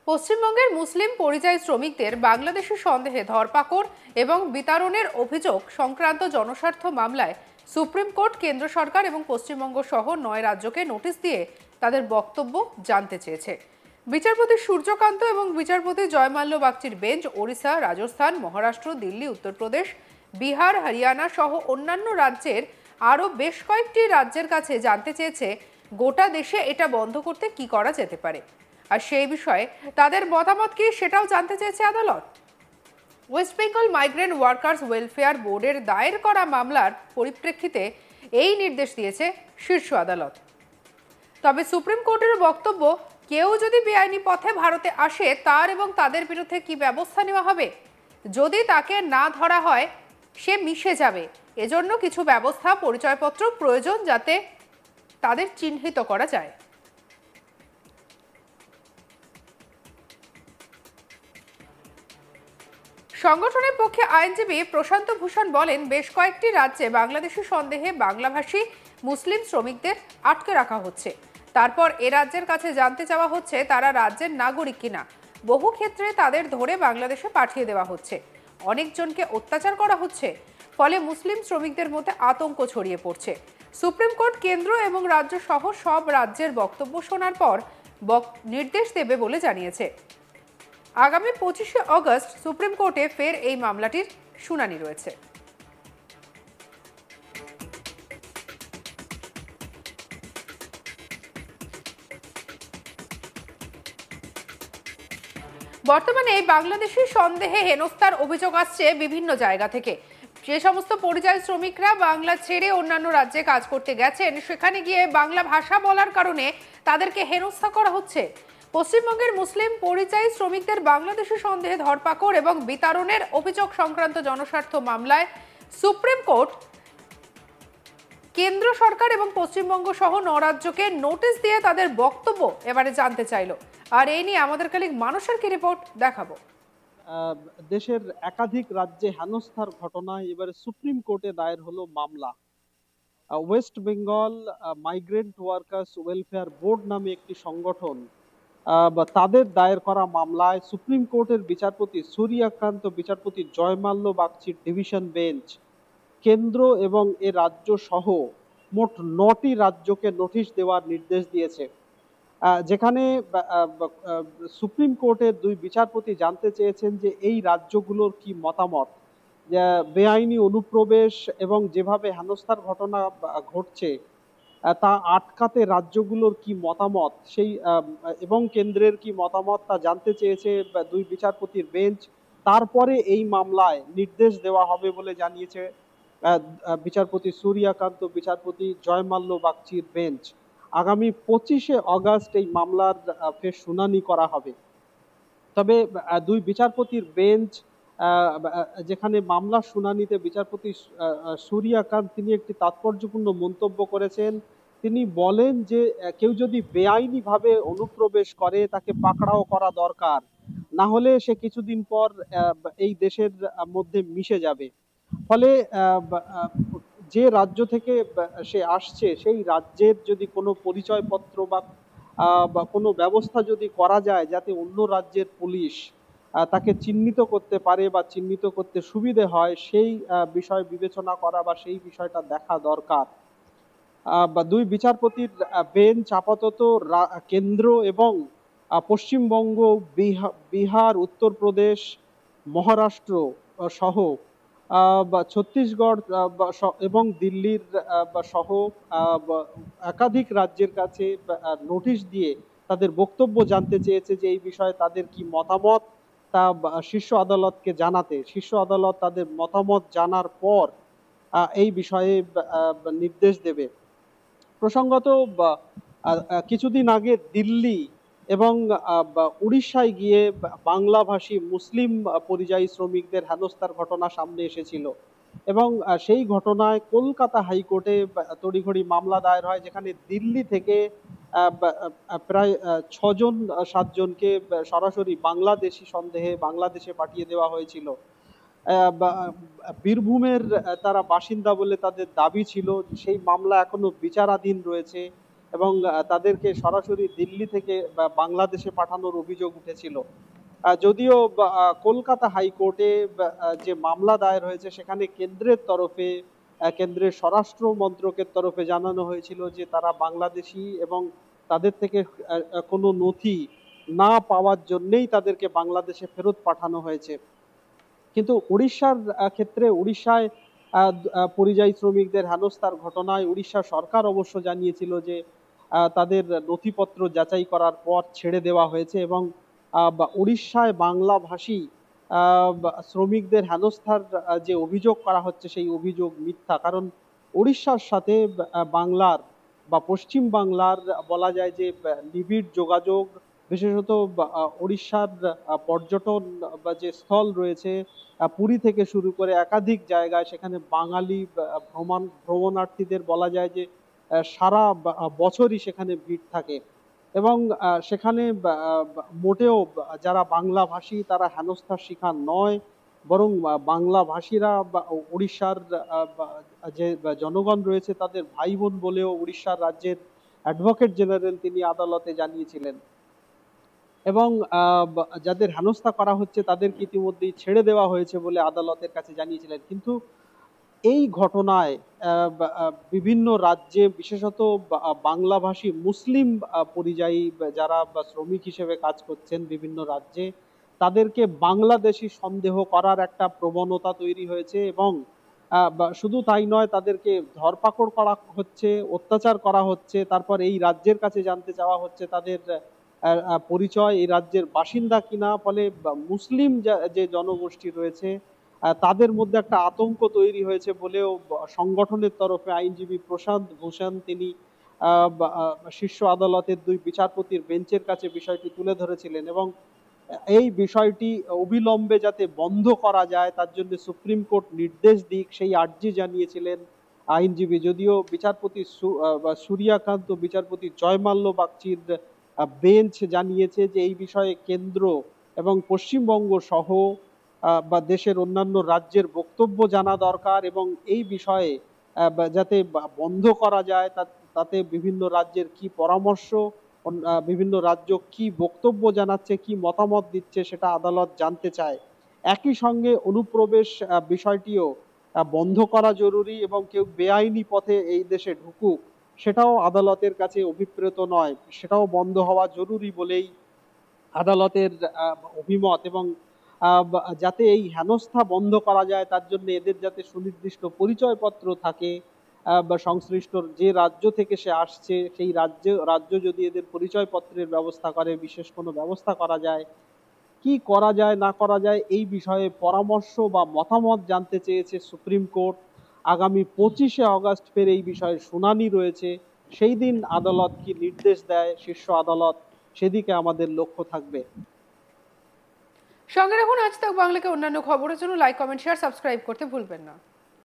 পশ্চিমবঙ্গের মুসলিম পরিযায়ী শ্রমিকদের বাংলাদেশি সন্দেহে ধরপাকড় এবং বিতাড়নের অভিযোগ সংক্রান্ত জনস্বার্থ মামলায় সুপ্রিম কোর্ট কেন্দ্র সরকার এবং পশ্চিমবঙ্গ সহ ৯ রাজ্যকে নোটিশ দিয়ে তাদের বক্তব্য জানতে চেয়েছে। বিচারপতি সূর্যকান্ত এবং বিচারপতি জয়মাল্য বাগচির বেঞ্চ ওড়িশা, রাজস্থান, মহারাষ্ট্র, দিল্লি, উত্তরপ্রদেশ, বিহার, হরিয়ানা সহ অন্যান্য রাজ্যের আরও বেশ কয়েকটি রাজ্যের কাছে জানতে চেয়েছে গোটা দেশে এটা বন্ধ করতে কি করা যেতে পারে। আর সেই বিষয়ে তাদের মতামত কি সেটাও জানতে চেয়েছে আদালত। West Bengal migrant workers welfare বোর্ডের দায়ের করা মামলার পরিপ্রেক্ষিতে এই নির্দেশ দিয়েছে শীর্ষ আদালত। তবে সুপ্রিম কোর্টের বক্তব্য, কেউ যদি বেআইনি পথে ভারতে আসে তার এবং তাদের বিরুদ্ধে কি ব্যবস্থা নেওয়া হবে। যদি তাকে না ধরা হয় সে মিশে যাবে, এজন্য কিছু ব্যবস্থা, পরিচয়পত্র প্রয়োজন যাতে তাদের চিহ্নিত করা যায়। সংগঠনের পক্ষে আইনজীবী প্রশান্ত ভূষণ বলেন, বেশ কয়েকটি রাজ্যে বাংলাদেশি সন্দেহে বাংলাভাষী মুসলিম শ্রমিকদের আটকে রাখা হচ্ছে। তারপর এ রাজ্যের কাছে জানতে চাওয়া হচ্ছে তারা রাজ্যের নাগরিক কিনা। বহু ক্ষেত্রে তাদের ধরে বাংলাদেশে পাঠিয়ে দেওয়া হচ্ছে। অনেকজনকে অত্যাচার করা হচ্ছে। ফলে মুসলিম শ্রমিকদের মধ্যে আতঙ্ক ছড়িয়ে পড়ছে। সুপ্রিম কোর্ট কেন্দ্র এবং রাজ্য সহ সব রাজ্যের বক্তব্য শোনার পর নির্দেশ দেবে বলে জানিয়েছে। আগামী 25শে অগস্ট সুপ্রিম কোর্টে ফের এই মামলাটির শুনানি রয়েছে। বর্তমানে বাংলাদেশি সন্দেহে হেনস্থার অভিযোগ আসছে বিভিন্ন জায়গা থেকে। যে সমস্ত পরিযায়ী শ্রমিকরা বাংলা ছেড়ে অন্যান্য রাজ্যে কাজ করতে গেছেন, সেখানে গিয়ে বাংলা ভাষা বলার কারণে তাদেরকে হেনস্থা করা হচ্ছে। পশ্চিমবঙ্গের মুসলিম পরিযায়ী শ্রমিকদের বাংলাদেশি সন্দেহে ধরপাকড় এবং বিতাড়নের অভিযোগ সংক্রান্ত জনস্বার্থ মামলায় সুপ্রিম কোর্ট কেন্দ্র সরকার এবং পশ্চিমবঙ্গ সহ ৯ রাজ্যকে নোটিশ দিয়ে তাদের বক্তব্য এবারে জানতে চাইল। আর এই নিয়ে আমাদের কলিগ মানুষের কি রিপোর্ট দেখাবো। দেশের একাধিক রাজ্যে হেনস্থার ঘটনায় এবারে সুপ্রিম কোর্টে দায়ের হলো মামলা। West Bengal migrant workers welfare board নামে একটি সংগঠন তাদের দায়ের করা মামলায় সুপ্রিম কোর্টের বিচারপতি সূর্যকান্ত, বিচারপতি জয়মাল্য বাগচির ডিভিশন বেঞ্চ কেন্দ্র এবং এ রাজ্য সহ মোট ৯টি রাজ্যকে নোটিশ দেওয়ার নির্দেশ দিয়েছে। যেখানে সুপ্রিম কোর্টের ২ বিচারপতি জানতে চেয়েছেন যে এই রাজ্যগুলোর কি মতামত, বেআইনি অনুপ্রবেশ এবং যেভাবে হেনস্থার ঘটনা ঘটছে তা আটকাতে রাজ্যগুলোর কি মতামত, সেই এবং কেন্দ্রের কি মতামত তা জানতে চেয়েছে ২ বিচারপতির বেঞ্চ। তারপরে এই মামলায় নির্দেশ দেওয়া হবে বলে জানিয়েছে বিচারপতি সূর্যকান্ত, বিচারপতি জয়মাল্য বাগচির বেঞ্চ। আগামী 25শে অগস্ট এই মামলার ফের শুনানি করা হবে। তবে ২ বিচারপতির বেঞ্চ যেখানে মামলার শুনানিতে বিচারপতি সূর্যকান্ত তিনি একটি তাৎপর্যপূর্ণ মন্তব্য করেছেন। তিনি বলেন যে কেউ যদি বেআইনিভাবে অনুপ্রবেশ করে তাকে পাকড়াও করা দরকার, না হলে সে কিছুদিন পর এই দেশের মধ্যে মিশে যাবে। ফলে যে রাজ্য থেকে সে আসছে সেই রাজ্যের যদি কোনো পরিচয়পত্র বা কোনো ব্যবস্থা যদি করা যায় যাতে অন্য রাজ্যের পুলিশ তাকে চিহ্নিত করতে পারে বা চিহ্নিত করতে সুবিধে হয়, সেই বিষয় বিবেচনা করা বা সেই বিষয়টা দেখা দরকার। ২ বিচারপতির বেঞ্চ আপাতত কেন্দ্র এবং পশ্চিমবঙ্গ, বিহার, উত্তরপ্রদেশ, মহারাষ্ট্র সহ ছত্তিশগড় এবং দিল্লির সহ একাধিক রাজ্যের কাছে নোটিশ দিয়ে তাদের বক্তব্য জানতে চেয়েছে যে এই বিষয়ে তাদের কি মতামত তা শীর্ষ আদালতকে জানাতে। শীর্ষ আদালত তাদের মতামত জানার পর এই বিষয়ে নির্দেশ দেবে। প্রসঙ্গত কিছুদিন আগে দিল্লি এবং উড়িষ্যায় গিয়ে বাংলাভাষী মুসলিম পরিযায়ী শ্রমিকদের হেনস্থার ঘটনা সামনে এসেছিল এবং সেই ঘটনায় কলকাতা হাইকোর্টে তড়িঘড়ি মামলা দায়ের হয়, যেখানে দিল্লি থেকে প্রায় ৬-৭ জনকে সরাসরি বাংলাদেশি সন্দেহে বাংলাদেশে পাঠিয়ে দেওয়া হয়েছিল। বীরভূমের তারা বাসিন্দা বলে তাদের দাবি ছিল। সেই মামলা এখনো বিচারাধীন রয়েছে এবং তাদেরকে সরাসরি দিল্লি থেকে বাংলাদেশে পাঠানোর অভিযোগ উঠেছিল। যদিও কলকাতা হাইকোর্টে যে মামলা দায়ের হয়েছে সেখানে কেন্দ্রের তরফে, কেন্দ্রের স্বরাষ্ট্র মন্ত্রকের তরফে জানানো হয়েছিল যে তারা বাংলাদেশি এবং তাদের থেকে কোনো নথি না পাওয়ার জন্যেই তাদেরকে বাংলাদেশে ফেরত পাঠানো হয়েছে। কিন্তু উড়িষ্যার ক্ষেত্রে উড়িষ্যায় পরিযায়ী শ্রমিকদের হেনস্থার ঘটনায় উড়িষ্যা সরকার অবশ্য জানিয়েছিল যে তাদের নথিপত্র যাচাই করার পর ছেড়ে দেওয়া হয়েছে এবং উড়িষ্যায় বাংলাভাষী শ্রমিকদের হেনস্থার যে অভিযোগ করা হচ্ছে সেই অভিযোগ মিথ্যা। কারণ উড়িষ্যার সাথে বাংলার বা পশ্চিম বাংলার বলা যায় যে নিবিড় যোগাযোগ, বিশেষত উড়িষ্যার পর্যটন বা যে স্থল রয়েছে পুরী থেকে শুরু করে একাধিক জায়গায়, সেখানে বাঙালি ভ্রমণার্থীদের বলা যায় যে সারা বছরই সেখানে ভিড় থাকে এবং সেখানে মোটেও যারা বাংলা ভাষী তারা হেনস্থার শিকার নয়, বরং বাংলা ভাষীরা উড়িষ্যার যে জনগণ রয়েছে তাদের ভাই বোন বলেও উড়িষ্যার রাজ্যের অ্যাডভোকেট জেনারেল তিনি আদালতে জানিয়েছিলেন। এবং যাদের হেনস্থা করা হচ্ছে তাদেরকে ইতিমধ্যেই ছেড়ে দেওয়া হয়েছে বলে আদালতের কাছে জানিয়েছিলেন। কিন্তু এই ঘটনায় বিভিন্ন রাজ্যে বিশেষত বাংলাভাষী মুসলিম পরিযায়ী যারা শ্রমিক হিসেবে কাজ করছেন বিভিন্ন রাজ্যে, তাদেরকে বাংলাদেশি সন্দেহ করার একটা প্রবণতা তৈরি হয়েছে এবং শুধু তাই নয়, তাদেরকে ধরপাকড় করা হচ্ছে, অত্যাচার করা হচ্ছে, তারপর এই রাজ্যের কাছে জানতে চাওয়া হচ্ছে তাদের পরিচয়, এই রাজ্যের বাসিন্দা কিনা। ফলে মুসলিম যে জনগোষ্ঠী রয়েছে তাদের মধ্যে একটা আতঙ্ক তৈরি হয়েছে বলেও সংগঠনের তরফে আইনজীবী প্রশান্ত ভূষণ তিনি শীর্ষ আদালতের দুই বিচারপতির বেঞ্চের কাছে বিষয়টি তুলে ধরেছিলেন এবং এই বিষয়টি অবিলম্বে যাতে বন্ধ করা যায় তার জন্য সুপ্রিম কোর্ট নির্দেশ দিক সেই আর্জি জানিয়েছিলেন আইনজীবী। যদিও বিচারপতি সূর্যকান্ত ও বিচারপতি জয়মাল্য বাগচির বেঞ্চ জানিয়েছে যে এই বিষয়ে কেন্দ্র এবং পশ্চিমবঙ্গ সহ বা দেশের অন্যান্য রাজ্যের বক্তব্য জানা দরকার এবং এই বিষয়ে যাতে বন্ধ করা যায় তাতে বিভিন্ন রাজ্যের কি পরামর্শ, বিভিন্ন রাজ্য কি বক্তব্য জানাচ্ছে, কি মতামত দিচ্ছে সেটা আদালত জানতে চায়। একই সঙ্গে অনুপ্রবেশ বিষয়টিও বন্ধ করা জরুরি এবং কেউ বেআইনি পথে এই দেশে ঢুকুক সেটাও আদালতের কাছে অভিপ্রেত নয়, সেটাও বন্ধ হওয়া জরুরি বলেই আদালতের অভিমত। এবং যাতে এই হেনস্থা বন্ধ করা যায় তার জন্য এদের যাতে সুনির্দিষ্ট পরিচয়পত্র থাকে বা সংশ্লিষ্ট যে রাজ্য থেকে সে আসছে সেই রাজ্য যদি এদের পরিচয়পত্রের ব্যবস্থা করে, বিশেষ কোনো ব্যবস্থা করা যায়, কি করা যায় না করা যায় এই বিষয়ে পরামর্শ বা মতামত জানতে চেয়েছে সুপ্রিম কোর্ট। আগামী 25শে অগস্ট ফের এই বিষয়ে শুনানি রয়েছে, সেই দিন আদালত কি নির্দেশ দেয় শীর্ষ আদালত সেদিকে আমাদের লক্ষ্য থাকবে। সঙ্গে রাখুন আজ তাক বাংলাকে অন্যান্য খবরের জন্য লাইক, কমেন্ট, শেয়ার, সাবস্ক্রাইব করতে ভুলবেন না।